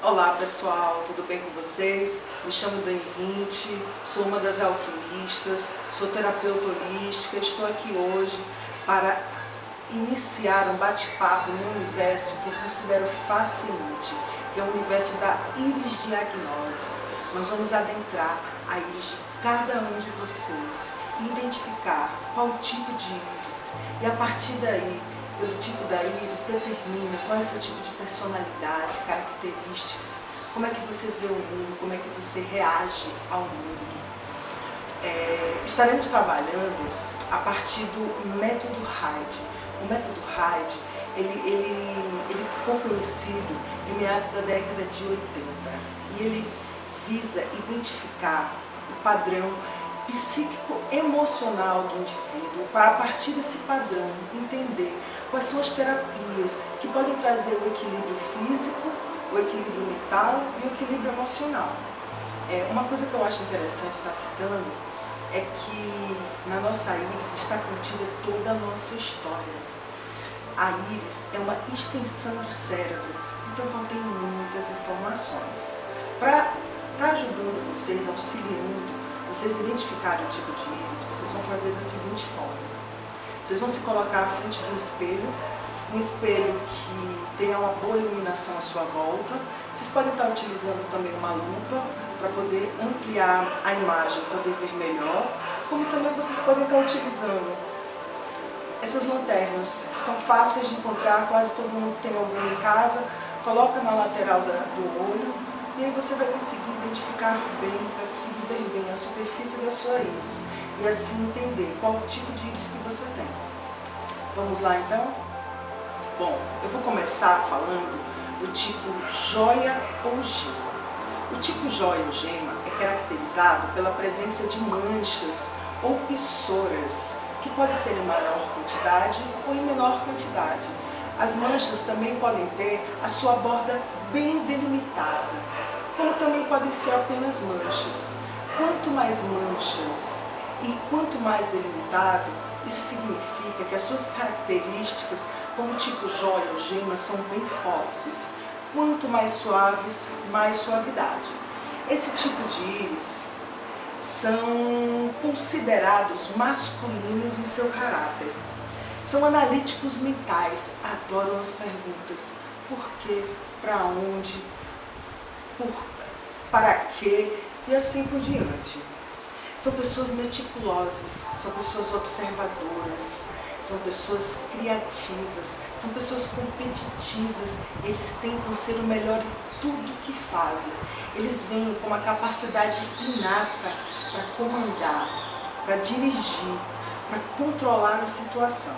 Olá pessoal, tudo bem com vocês? Me chamo Dani Hint, sou uma das alquimistas, sou terapeuta holística, estou aqui hoje para iniciar um bate-papo no universo que eu considero fascinante, que é o universo da íris diagnose. Nós vamos adentrar a íris de cada um de vocês e identificar qual tipo de íris, e a partir daí, pelo tipo da íris, determina qual é o seu tipo de personalidade, características, como é que você vê o mundo, como é que você reage ao mundo. Estaremos trabalhando a partir do método Hyde. O método Hyde, ele ficou conhecido em meados da década de 80 e ele visa identificar o padrão psíquico-emocional do indivíduo, para a partir desse padrão entender quais são as terapias que podem trazer o equilíbrio físico, o equilíbrio mental e o equilíbrio emocional. Uma coisa que eu acho interessante estar citando é que na nossa íris está contida toda a nossa história. A íris é uma extensão do cérebro, então contém muitas informações. Para estar ajudando vocês, auxiliando vocês identificarem o tipo de íris, vocês vão fazer da seguinte forma. Vocês vão se colocar à frente de um espelho que tenha uma boa iluminação à sua volta. Vocês podem estar utilizando também uma lupa para poder ampliar a imagem, poder ver melhor, como também vocês podem estar utilizando essas lanternas, que são fáceis de encontrar, quase todo mundo tem alguma em casa. Coloca na lateral do olho e aí você vai conseguir identificar bem, vai conseguir ver bem a superfície da sua íris e assim entender qual tipo de íris que você tem. Vamos lá então? Bom, eu vou começar falando do tipo joia ou gema. O tipo joia ou gema é caracterizado pela presença de manchas ou fissuras, que pode ser em maior quantidade ou em menor quantidade. As manchas também podem ter a sua borda bem delimitada, como também podem ser apenas manchas. Quanto mais manchas e quanto mais delimitado, isso significa que as suas características, como tipo joia ou gema, são bem fortes. Quanto mais suaves, mais suavidade. Esse tipo de íris são considerados masculinos em seu caráter. São analíticos mentais, adoram as perguntas. Por quê? Para onde? Para quê? E assim por diante. São pessoas meticulosas, são pessoas observadoras, são pessoas criativas, são pessoas competitivas. Eles tentam ser o melhor em tudo que fazem. Eles vêm com uma capacidade inata para comandar, para dirigir, para controlar a situação.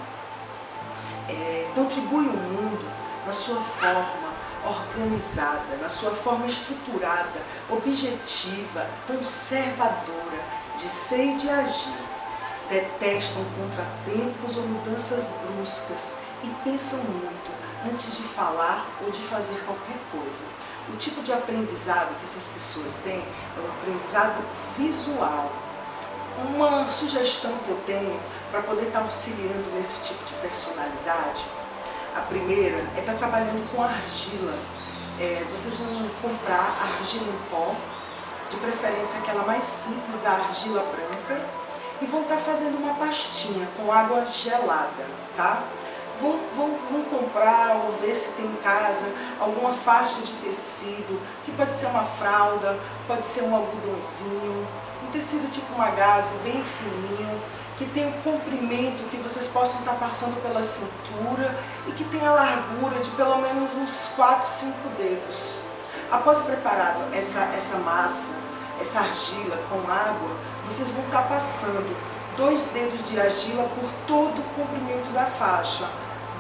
Contribui o mundo na sua forma organizada, na sua forma estruturada, objetiva, conservadora, de ser e de agir. Detestam contratempos ou mudanças bruscas e pensam muito antes de falar ou de fazer qualquer coisa. O tipo de aprendizado que essas pessoas têm é um aprendizado visual. Uma sugestão que eu tenho para poder estar auxiliando nesse tipo de personalidade, a primeira é estar trabalhando com argila. Vocês vão comprar argila em pó, de preferência aquela mais simples, a argila branca, e vão estar fazendo uma pastinha com água gelada, tá? Vão comprar ou ver se tem em casa alguma faixa de tecido, que pode ser uma fralda, pode ser um algodãozinho, um tecido tipo uma gaze, bem fininho, que tenha um comprimento que vocês possam estar passando pela cintura e que tenha a largura de pelo menos uns 4, 5 dedos. Após preparado essa massa, essa argila com água, vocês vão estar passando 2 dedos de argila por todo o comprimento da faixa.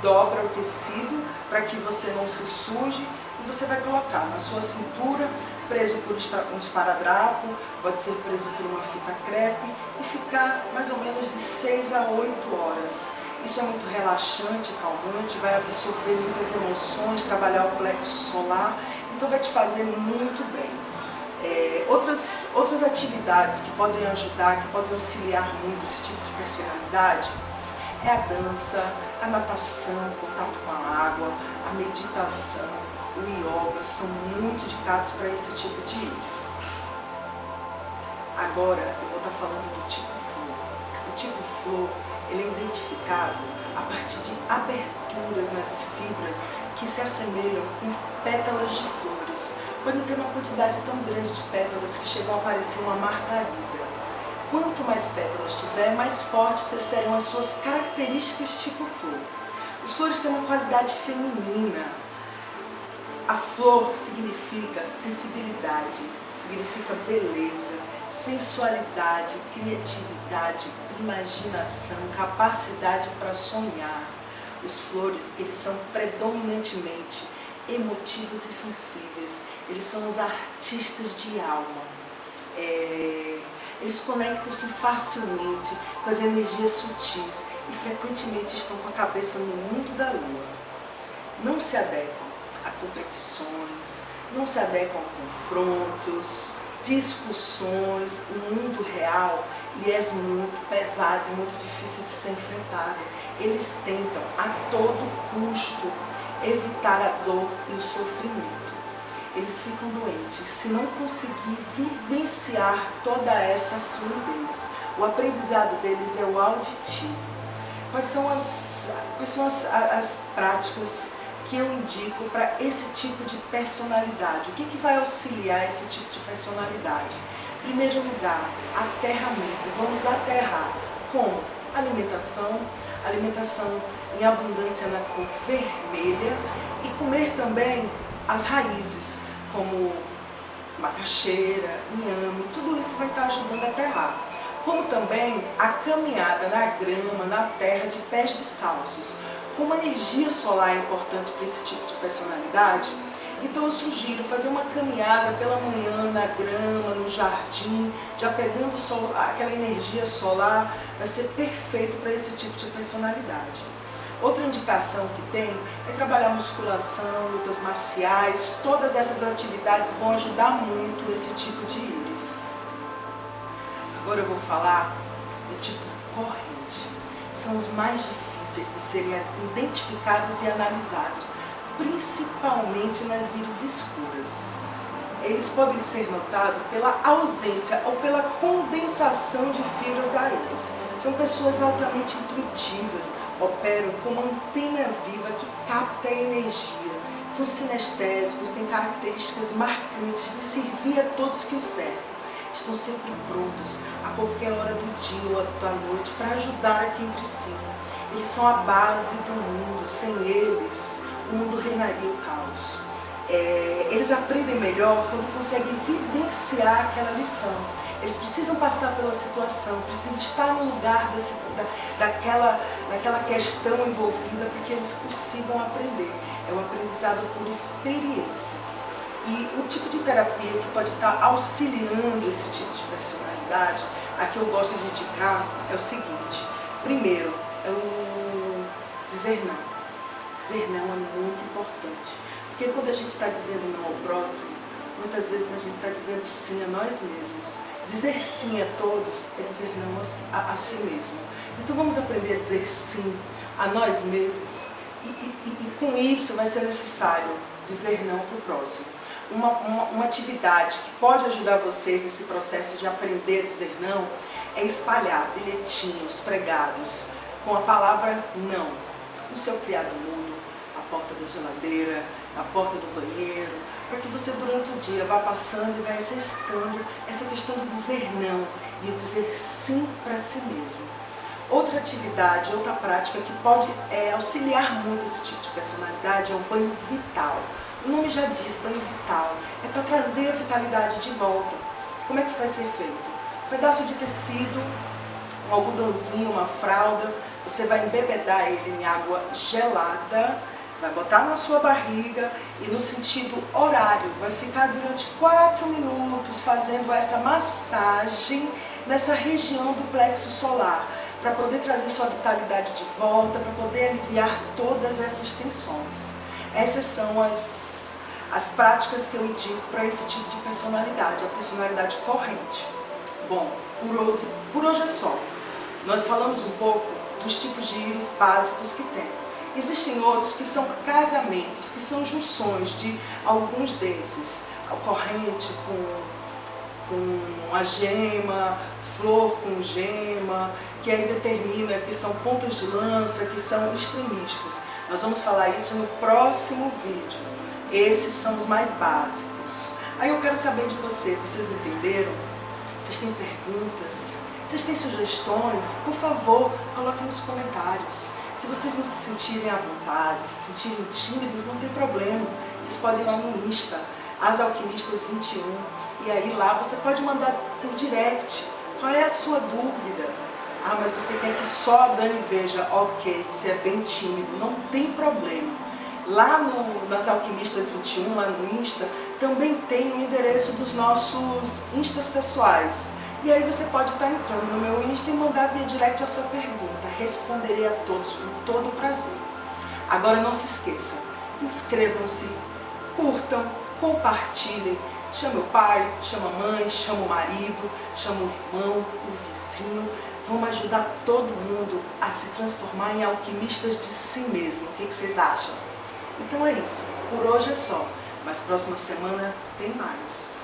Dobra o tecido para que você não se suje e você vai colocar na sua cintura, preso por um esparadrapo, pode ser preso por uma fita crepe e ficar mais ou menos de 6 a 8 horas. Isso é muito relaxante, calmante, vai absorver muitas emoções, trabalhar o plexo solar, então vai te fazer muito bem. Outras atividades que podem ajudar, que podem auxiliar muito esse tipo de personalidade, é a dança, a natação, o contato com a água, a meditação, o yoga, são muito indicados para esse tipo de íris. Agora eu vou estar falando do tipo flor. O tipo flor, ele é identificado a partir de aberturas nas fibras que se assemelham com pétalas de flores. Podem ter uma quantidade tão grande de pétalas que chegam a parecer uma margarida. Quanto mais pétalas tiver, mais fortes serão as suas características tipo flor. As flores têm uma qualidade feminina. A flor significa sensibilidade, significa beleza, sensualidade, criatividade, imaginação, capacidade para sonhar. Os flores, eles são predominantemente emotivos e sensíveis. Eles são os artistas de alma. Eles conectam-se facilmente com as energias sutis e frequentemente estão com a cabeça no mundo da lua. Não se adequam a competições, não se adequam a confrontos, discussões. O mundo real lhe é muito pesado e muito difícil de ser enfrentado. Eles tentam a todo custo evitar a dor e o sofrimento. Eles ficam doentes se não conseguir vivenciar toda essa fluidez. O aprendizado deles é o auditivo. Quais são as práticas que eu indico para esse tipo de personalidade? O que vai auxiliar esse tipo de personalidade? Em primeiro lugar, aterramento. Vamos aterrar com alimentação em abundância na cor vermelha, e comer também as raízes, como macaxeira, inhame, tudo isso vai estar ajudando a aterrar. Como também a caminhada na grama, na terra, de pés descalços. Como a energia solar é importante para esse tipo de personalidade, então eu sugiro fazer uma caminhada pela manhã na grama, no jardim, já pegando aquela energia solar, vai ser perfeito para esse tipo de personalidade. Outra indicação que tem é trabalhar musculação, lutas marciais. Todas essas atividades vão ajudar muito esse tipo de íris. Agora eu vou falar do tipo corrente. São os mais difíceis de serem identificados e analisados, principalmente nas íris escuras. Eles podem ser notados pela ausência ou pela condensação de fibras da íris. São pessoas altamente intuitivas, operam com uma antena viva que capta a energia. São sinestésicos, têm características marcantes de servir a todos que os cercam. Estão sempre prontos, a qualquer hora do dia ou da noite, para ajudar a quem precisa. Eles são a base do mundo. Sem eles, o mundo reinaria o caos. Eles aprendem melhor quando conseguem vivenciar aquela lição. Eles precisam passar pela situação, precisam estar no lugar daquela questão envolvida para que eles consigam aprender. É um aprendizado por experiência. E o tipo de terapia que pode estar auxiliando esse tipo de personalidade, a que eu gosto de indicar, é o seguinte. Primeiro, é o dizer não. Dizer não é muito importante. Porque quando a gente está dizendo não ao próximo, muitas vezes a gente está dizendo sim a nós mesmos. Dizer sim a todos é dizer não a si mesmo. Então vamos aprender a dizer sim a nós mesmos. E com isso vai ser necessário dizer não para o próximo. Uma atividade que pode ajudar vocês nesse processo de aprender a dizer não é espalhar bilhetinhos pregados com a palavra não no seu criado mudo, na porta da geladeira, na porta do banheiro, para que você durante o dia vá passando e vá exercitando essa questão do dizer não e dizer sim para si mesmo. Outra atividade, outra prática que pode auxiliar muito esse tipo de personalidade é o banho vital. O nome já diz, banho vital, é para trazer a vitalidade de volta. Como é que vai ser feito? Um pedaço de tecido, um algodãozinho, uma fralda, você vai embebedar ele em água gelada, vai botar na sua barriga e no sentido horário, vai ficar durante 4 minutos fazendo essa massagem nessa região do plexo solar, para poder trazer sua vitalidade de volta, para poder aliviar todas essas tensões. Essas são as práticas que eu indico para esse tipo de personalidade, a personalidade corrente. Bom, por hoje é só. Nós falamos um pouco dos tipos de íris básicos que tem. Existem outros que são casamentos, que são junções de alguns desses. A corrente com a gema, flor com gema, que aí determina que são pontas de lança, que são extremistas. Nós vamos falar isso no próximo vídeo. Esses são os mais básicos. Aí eu quero saber de vocês entenderam? Vocês têm perguntas? Vocês têm sugestões? Por favor, coloquem nos comentários. Se vocês não se sentirem à vontade, se sentirem tímidos, não tem problema. Vocês podem ir lá no Insta, AsAlquimistas21, e aí lá você pode mandar por direct. Qual é a sua dúvida? Ah, mas você quer que só a Dani veja? Ok, você é bem tímido, não tem problema. Lá nas Alquimistas21, lá no Insta, também tem o endereço dos nossos Instas pessoais. E aí você pode estar entrando no meu Insta e mandar via direct a sua pergunta. Responderei a todos com todo prazer. Agora não se esqueçam, inscrevam-se, curtam, compartilhem. Chama o pai, chama a mãe, chama o marido, chama o irmão, o vizinho. Vamos ajudar todo mundo a se transformar em alquimistas de si mesmo. O que vocês acham? Então é isso. Por hoje é só. Mas próxima semana tem mais.